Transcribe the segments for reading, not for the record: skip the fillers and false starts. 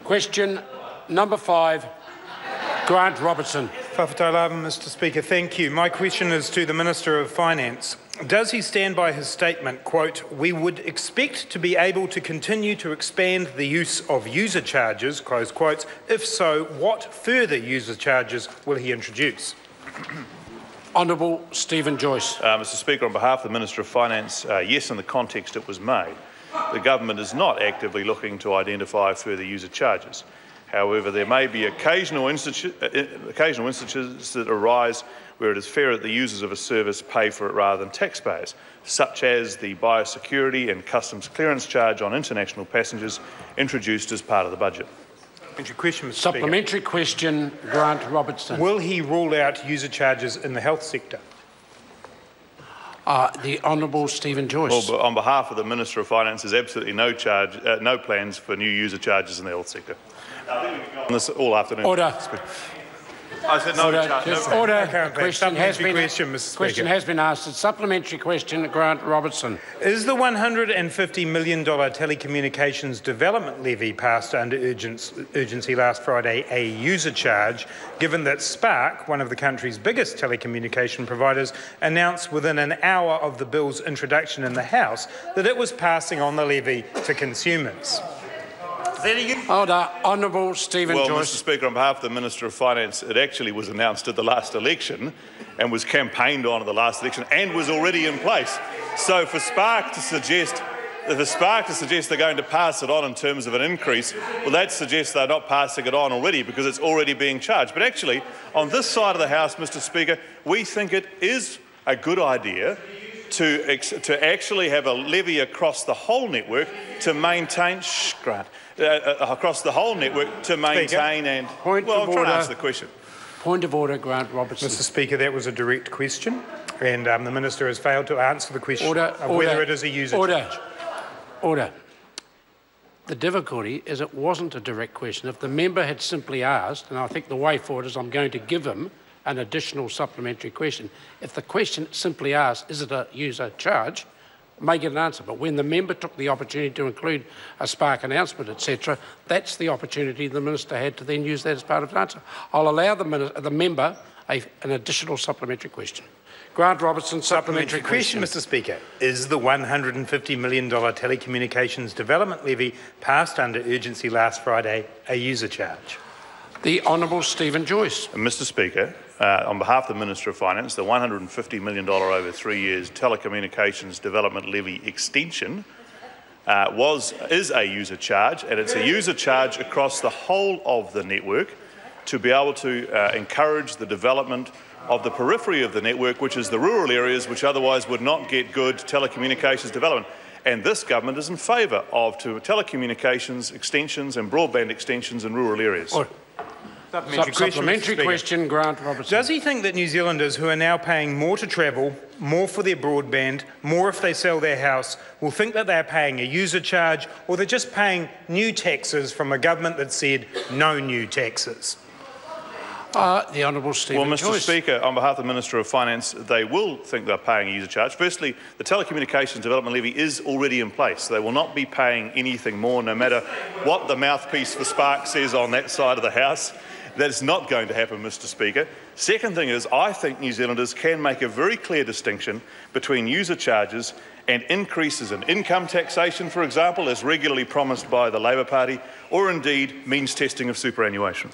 Question number 5, Grant Robertson. Whawhataulawa, Mr Speaker, thank you. My question is to the Minister of Finance. Does he stand by his statement, quote, "We would expect to be able to continue to expand the use of user charges," close quotes. If so, what further user charges will he introduce? Honourable Steven Joyce. Mr Speaker, on behalf of the Minister of Finance, yes, in the context it was made. The government is not actively looking to identify further user charges. However, there may be occasional instances that arise where it is fair that the users of a service pay for it rather than taxpayers, such as the biosecurity and customs clearance charge on international passengers introduced as part of the budget. Question, Mr. Supplementary question, Grant Robertson. Will he rule out user charges in the health sector? The Honourable Steven Joyce. Well, on behalf of the Minister of Finance, there's absolutely no plans for new user charges in the health sector. I think we can go on this all afternoon. Order. I said no. Order. Question has been asked. A supplementary question, Grant Robertson. Is the $150 million telecommunications development levy passed under urgency last Friday a user charge, given that Spark, one of the country's biggest telecommunication providers, announced within an hour of the bill's introduction in the House that it was passing on the levy to consumers? Order. Honourable Steven Joyce. Well, Mr Speaker, on behalf of the Minister of Finance, it actually was announced at the last election and was campaigned on at the last election and was already in place. So for Spark to suggest they're going to pass it on in terms of an increase, well, that suggests they're not passing it on already because it's already being charged. But actually, on this side of the House, Mr Speaker, we think it is a good idea to actually have a levy across the whole network to maintain across the whole network to maintain and I'm trying to answer the question. Point of order, Grant Robertson. Mr Speaker, that was a direct question, and the Minister has failed to answer the question of whether it is a user charge. Order. The difficulty is it wasn't a direct question. If the member had simply asked, and I think the way forward is I'm going to give him an additional supplementary question. If the question simply asked, is it a user charge, may get an answer. But when the member took the opportunity to include a Spark announcement, etc., that's the opportunity the Minister had to then use that as part of an answer. I'll allow the member an additional supplementary question. Grant Robertson, supplementary question. Mr Speaker. Is the $150 million telecommunications development levy passed under urgency last Friday a user charge? The Honourable Steven Joyce. Mr Speaker, on behalf of the Minister of Finance, the $150 million over 3 years telecommunications development levy extension is a user charge, and it's a user charge across the whole of the network to be able to encourage the development of the periphery of the network, which is the rural areas which otherwise would not get good telecommunications development. And this government is in favour of telecommunications extensions and broadband extensions in rural areas. Supplementary question, Grant Robertson. Does he think that New Zealanders who are now paying more to travel, more for their broadband, more if they sell their house, will think that they're paying a user charge, or they're just paying new taxes from a government that said no new taxes? The Honourable Steven Joyce. Well, Mr Speaker, on behalf of the Minister of Finance, they will think they're paying a user charge. Firstly, the telecommunications development levy is already in place. They will not be paying anything more, no matter what the mouthpiece for Spark says on that side of the House. That's not going to happen, Mr Speaker. Second thing is, I think New Zealanders can make a very clear distinction between user charges and increases in income taxation, for example, as regularly promised by the Labour Party, or indeed means testing of superannuation.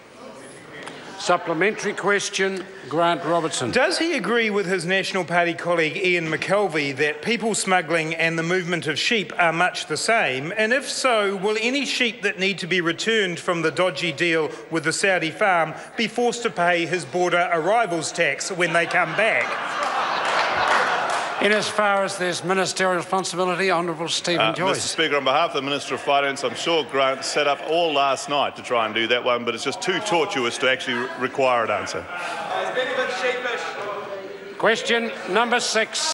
Supplementary question, Grant Robertson. Does he agree with his National Party colleague Ian McKelvey that people smuggling and the movement of sheep are much the same? And if so, will any sheep that need to be returned from the dodgy deal with the Saudi farm be forced to pay his border arrivals tax when they come back? In as far as there's ministerial responsibility, Honourable Steven Joyce. Mr Speaker, on behalf of the Minister of Finance, I'm sure Grant set up all last night to try and do that one, but it's just too tortuous to actually require an answer. Question number 6.